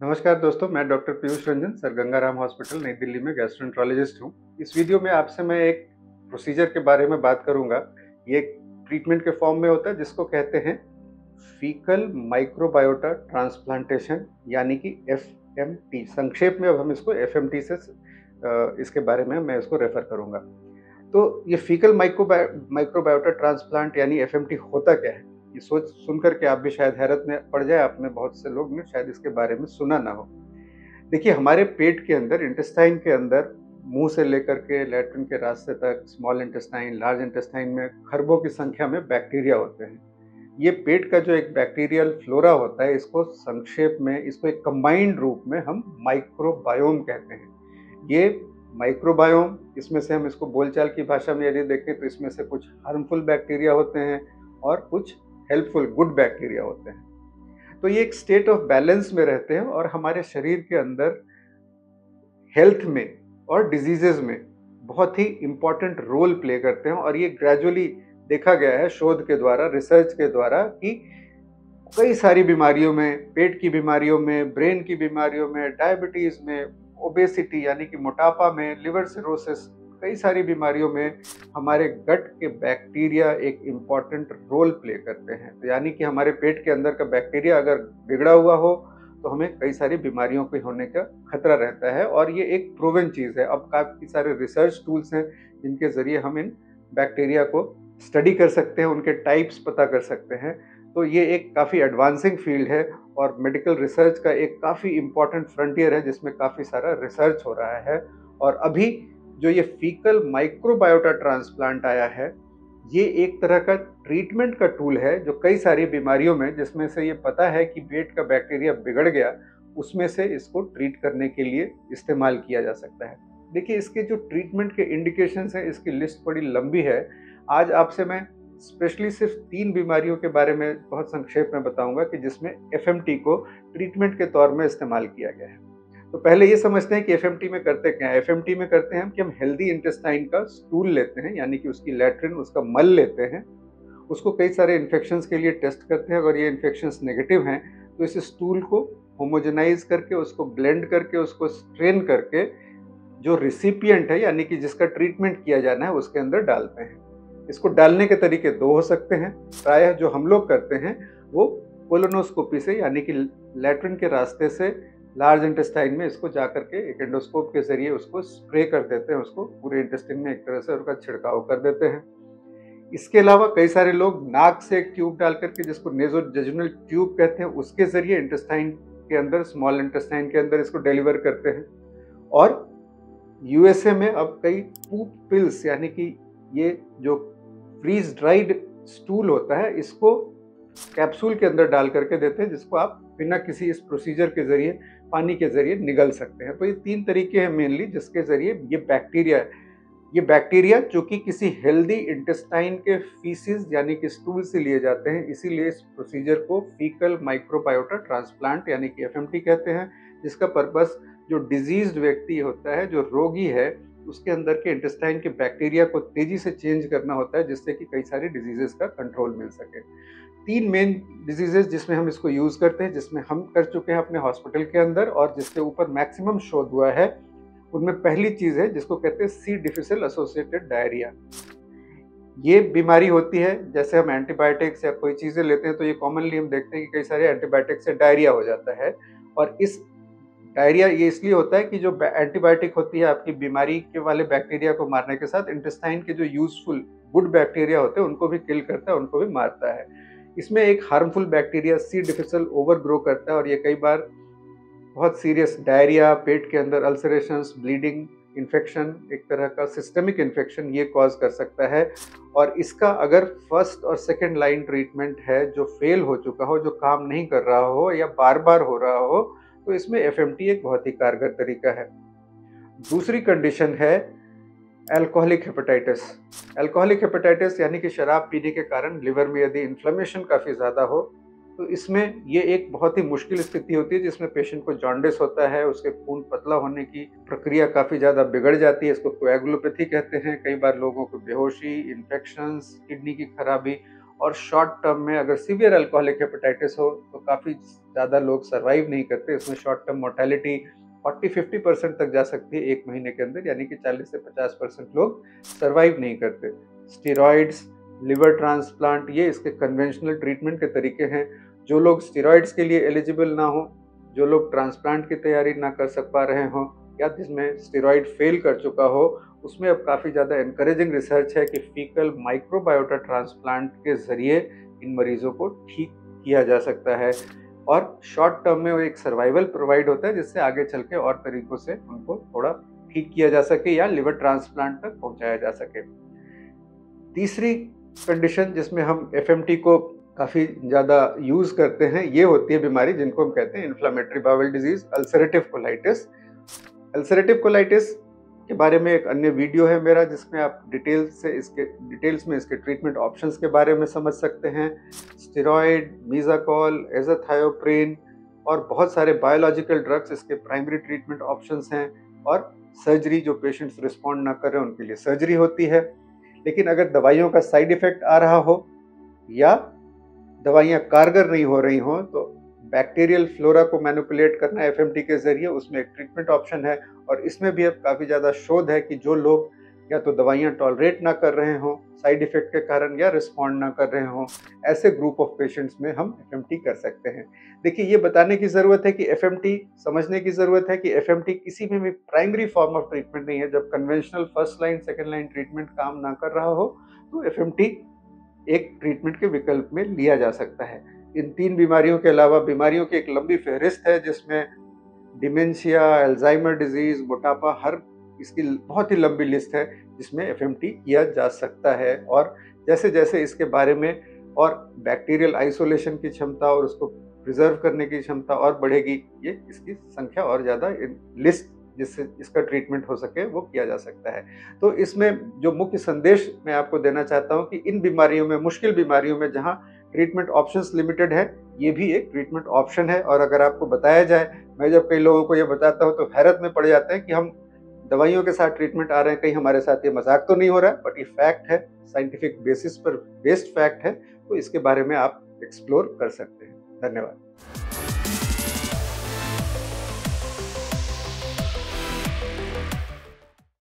नमस्कार दोस्तों, मैं doctor Piyush Ranjan sir Gangaram hospital नई दिल्ली में गैस्ट्रोएंटरोलॉजिस्ट हूँ। इस वीडियो में आपसे मैं एक प्रोसीजर के बारे में बात करूँगा। ये एक ट्रीटमेंट के फॉर्म में होता है जिसको कहते हैं फीकल माइक्रोबायोटा ट्रांसप्लांटेशन यानी कि एफएमटी। संक्षेप में अब हम इसको एफएमटी से इसके बारे में मैं इसको रेफर करूँगा। तो ये फीकल माइक्रोबायोटा ट्रांसप्लांट यानी एफएमटी होता क्या है? ये सोच सुनकर के आप भी शायद हैरत में पड़ जाए। आप में बहुत से लोग ने शायद इसके बारे में सुना ना हो। देखिए, हमारे पेट के अंदर, इंटेस्टाइन के अंदर, मुंह से लेकर के लैट्रिन के रास्ते तक, स्मॉल इंटेस्टाइन, लार्ज इंटेस्टाइन में खरबों की संख्या में बैक्टीरिया होते हैं। ये पेट का जो एक बैक्टीरियल फ्लोरा होता है, इसको संक्षेप में, इसको एक कंबाइंड रूप में हम माइक्रोबायोम कहते हैं। ये माइक्रोबायोम, इसमें से हम इसको बोलचाल की भाषा में यदि देखें तो इसमें से कुछ हार्मफुल बैक्टीरिया होते हैं और कुछ हेल्पफुल गुड बैक्टीरिया होते हैं। तो ये एक स्टेट ऑफ बैलेंस में रहते हैं और हमारे शरीर के अंदर हेल्थ में और डिजीजेज में बहुत ही इंपॉर्टेंट रोल प्ले करते हैं। और ये ग्रेजुअली देखा गया है शोध के द्वारा, रिसर्च के द्वारा, कि कई सारी बीमारियों में, पेट की बीमारियों में, ब्रेन की बीमारियों में, डायबिटीज में, ओबेसिटी यानी कि मोटापा में, लिवर सिरोसिस, कई सारी बीमारियों में हमारे गट के बैक्टीरिया एक इम्पॉर्टेंट रोल प्ले करते हैं। तो यानी कि हमारे पेट के अंदर का बैक्टीरिया अगर बिगड़ा हुआ हो तो हमें कई सारी बीमारियों के होने का खतरा रहता है। और ये एक प्रूवन चीज़ है। अब काफ़ी सारे रिसर्च टूल्स हैं जिनके ज़रिए हम इन बैक्टीरिया को स्टडी कर सकते हैं, उनके टाइप्स पता कर सकते हैं। तो ये एक काफ़ी एडवांसिंग फील्ड है और मेडिकल रिसर्च का एक काफ़ी इम्पॉर्टेंट फ्रंटियर है जिसमें काफ़ी सारा रिसर्च हो रहा है। और अभी जो ये फीकल माइक्रोबायोटा ट्रांसप्लांट आया है, ये एक तरह का ट्रीटमेंट का टूल है जो कई सारी बीमारियों में, जिसमें से ये पता है कि पेट का बैक्टीरिया बिगड़ गया, उसमें से इसको ट्रीट करने के लिए इस्तेमाल किया जा सकता है। देखिए, इसके जो ट्रीटमेंट के इंडिकेशंस हैं, इसकी लिस्ट बड़ी लंबी है। आज आपसे मैं स्पेशली सिर्फ 3 बीमारियों के बारे में बहुत संक्षेप में बताऊंगा कि जिसमें एफएमटी को ट्रीटमेंट के तौर में इस्तेमाल किया गया है। तो पहले ये समझते हैं कि एफएमटी में करते क्या है। एफएमटी में करते हैं कि हम हेल्दी इंटेस्टाइन का स्टूल लेते हैं, यानी कि उसकी लैट्रिन, उसका मल लेते हैं, उसको कई सारे इन्फेक्शंस के लिए टेस्ट करते हैं। अगर ये इन्फेक्शंस नेगेटिव हैं तो इस स्टूल को होमोजेनाइज करके, उसको ब्लेंड करके, उसको स्ट्रेन करके जो रिसिपिएंट है यानी कि जिसका ट्रीटमेंट किया जाना है उसके अंदर डालते हैं। इसको डालने के तरीके 2 हो सकते हैं। प्रायः जो हम लोग करते हैं वो कोलोनोस्कोपी से, यानी कि लैट्रिन के रास्ते से लार्ज इंटेस्टाइन में इसको जाकर के एक एंडोस्कोप के जरिए उसको स्प्रे कर देते हैं, उसको पूरे इंटेस्टाइन में एक तरह से उसका छिड़काव कर देते हैं। इसके अलावा कई सारे लोग नाक से एक ट्यूब डाल करके, जिसको नेजोजेजुनल ट्यूब कहते हैं, उसके जरिए इंटेस्टाइन के अंदर, स्मॉल इंटेस्टाइन के अंदर इसको डिलीवर करते हैं। और यूएसए में अब कई पूप पिल्स, यानी कि ये जो फ्रीज ड्राइड स्टूल होता है, इसको कैप्सूल के अंदर डाल करके देते हैं, जिसको आप बिना किसी इस प्रोसीजर के जरिए, पानी के जरिए निगल सकते हैं। तो ये 3 तरीके हैं मेनली जिसके जरिए ये बैक्टीरिया जो कि किसी हेल्दी इंटेस्टाइन के फीसिस यानी कि स्टूल से लिए जाते हैं, इसीलिए इस प्रोसीजर को फीकल माइक्रोबायोटा ट्रांसप्लांट यानी कि एफएमटी कहते हैं। जिसका पर्पस जो डिजीज्ड व्यक्ति होता है, जो रोगी है, उसके अंदर के इंटेस्टाइन के बैक्टीरिया को तेजी से चेंज करना होता है, जिससे कि कई सारी डिजीजेस का कंट्रोल मिल सके। 3 मेन डिजीजेस जिसमें हम इसको यूज करते हैं, जिसमें हम कर चुके हैं अपने हॉस्पिटल के अंदर और जिसके ऊपर मैक्सिमम शोध हुआ है, उनमें पहली चीज है जिसको कहते हैं सी डिफिसिल एसोसिएटेड डायरिया। ये बीमारी होती है, जैसे हम एंटीबायोटिक्स या कोई चीजें लेते हैं तो ये कॉमनली हम देखते हैं कि कई सारे एंटीबायोटिक्स से डायरिया हो जाता है। और इस डायरिया ये इसलिए होता है कि जो एंटीबायोटिक होती है आपकी बीमारी के वाले बैक्टीरिया को मारने के साथ इंटेस्टाइन के जो यूजफुल गुड बैक्टीरिया होते हैं उनको भी किल करता है, उनको भी मारता है। इसमें एक harmful bacteria C difficile over grow करता है और ये कई बार बहुत सीरियस डायरिया, पेट के अंदर अल्सरेशंस, ब्लीडिंग, इन्फेक्शन, एक तरह का सिस्टमिक इन्फेक्शन ये कॉज कर सकता है। और इसका अगर फर्स्ट और सेकेंड लाइन ट्रीटमेंट है जो फेल हो चुका हो, जो काम नहीं कर रहा हो या बार बार हो रहा हो, तो इसमें एफएमटी एक बहुत ही कारगर तरीका है। दूसरी कंडीशन है अल्कोहलिक हेपेटाइटिस। अल्कोहलिक हेपेटाइटिस यानी कि शराब पीने के कारण लिवर में यदि इन्फ्लेमेशन काफ़ी ज़्यादा हो, तो इसमें ये एक बहुत ही मुश्किल स्थिति होती है जिसमें पेशेंट को जॉन्डिस होता है, उसके खून पतला होने की प्रक्रिया काफ़ी ज़्यादा बिगड़ जाती है, इसको कोएगुलोपैथी कहते हैं। कई बार लोगों को बेहोशी, इन्फेक्शंस, किडनी की खराबी और शॉर्ट टर्म में अगर सीवियर अल्कोहलिक हेपेटाइटिस हो तो काफ़ी ज़्यादा लोग सर्वाइव नहीं करते। इसमें शॉर्ट टर्म मोर्टेलिटी 40-50% तक जा सकती है 1 महीने के अंदर, यानी कि 40 से 50% लोग सर्वाइव नहीं करते। स्टेरॉइड्स, लिवर ट्रांसप्लांट, ये इसके कन्वेंशनल ट्रीटमेंट के तरीके हैं। जो लोग स्टेरॉइड्स के लिए एलिजिबल ना हो, जो लोग ट्रांसप्लांट की तैयारी ना कर सक पा रहे हों, या जिसमें स्टेरॉइड फेल कर चुका हो, उसमें अब काफ़ी ज़्यादा एनकरेजिंग रिसर्च है कि फीकल माइक्रोबायोटा ट्रांसप्लांट के ज़रिए इन मरीज़ों को ठीक किया जा सकता है और शॉर्ट टर्म में वो एक सर्वाइवल प्रोवाइड होता है जिससे आगे चल के और तरीकों से उनको थोड़ा ठीक किया जा सके या लिवर ट्रांसप्लांट तक पहुंचाया जा सके। तीसरी कंडीशन जिसमें हम एफएमटी को काफ़ी ज़्यादा यूज़ करते हैं, ये होती है बीमारी जिनको हम कहते हैं inflammatory bowel disease, ulcerative colitis. Ulcerative colitis के बारे में एक अन्य वीडियो है मेरा जिसमें आप डिटेल्स में इसके ट्रीटमेंट ऑप्शंस के बारे में समझ सकते हैं। स्टेरॉइड, मीज़ाकोल, एज़ाथायोप्रिन और बहुत सारे बायोलॉजिकल ड्रग्स इसके प्राइमरी ट्रीटमेंट ऑप्शंस हैं और सर्जरी, जो पेशेंट्स रिस्पॉन्ड ना कर रहे हैं उनके लिए सर्जरी होती है। लेकिन अगर दवाइयों का साइड इफ़ेक्ट आ रहा हो या दवाइयाँ कारगर नहीं हो रही हों तो बैक्टीरियल फ्लोरा को मैनिपुलेट करना एफएमटी के जरिए उसमें एक ट्रीटमेंट ऑप्शन है। और इसमें भी अब काफ़ी ज़्यादा शोध है कि जो लोग या तो दवाइयाँ टॉलरेट ना कर रहे हों साइड इफ़ेक्ट के कारण या रिस्पॉन्ड ना कर रहे हों, ऐसे ग्रुप ऑफ पेशेंट्स में हम एफएमटी कर सकते हैं। देखिए, ये बताने की ज़रूरत है कि एफएमटी, समझने की ज़रूरत है कि एफएमटी किसी में भी प्राइमरी फॉर्म ऑफ ट्रीटमेंट नहीं है। जब conventional first line, second line treatment काम ना कर रहा हो तो एफएमटी एक ट्रीटमेंट के विकल्प में लिया जा सकता है। इन 3 बीमारियों के अलावा बीमारियों की एक लंबी फहरिस्त है जिसमें डिमेंशिया, अल्जाइमर डिजीज़, मोटापा, हर इसकी बहुत ही लंबी लिस्ट है जिसमें एफएमटी किया जा सकता है। और जैसे जैसे इसके बारे में और बैक्टीरियल आइसोलेशन की क्षमता और उसको प्रिजर्व करने की क्षमता और बढ़ेगी, ये इसकी संख्या और ज़्यादा लिस्ट जिससे इसका ट्रीटमेंट हो सके वो किया जा सकता है। तो इसमें जो मुख्य संदेश मैं आपको देना चाहता हूँ कि इन बीमारियों में, मुश्किल बीमारियों में जहाँ ट्रीटमेंट ऑप्शंस लिमिटेड है, ये भी एक ट्रीटमेंट ऑप्शन है। और अगर आपको बताया जाए, मैं जब कई लोगों को ये बताता हूँ तो हैरत में पड़ जाते हैं कि हम दवाइयों के साथ ट्रीटमेंट आ रहे हैं, कहीं हमारे साथ ये मजाक तो नहीं हो रहा है, बट ये फैक्ट है, साइंटिफिक बेसिस पर बेस्ड फैक्ट है। तो इसके बारे में आप एक्सप्लोर कर सकते हैं। धन्यवाद।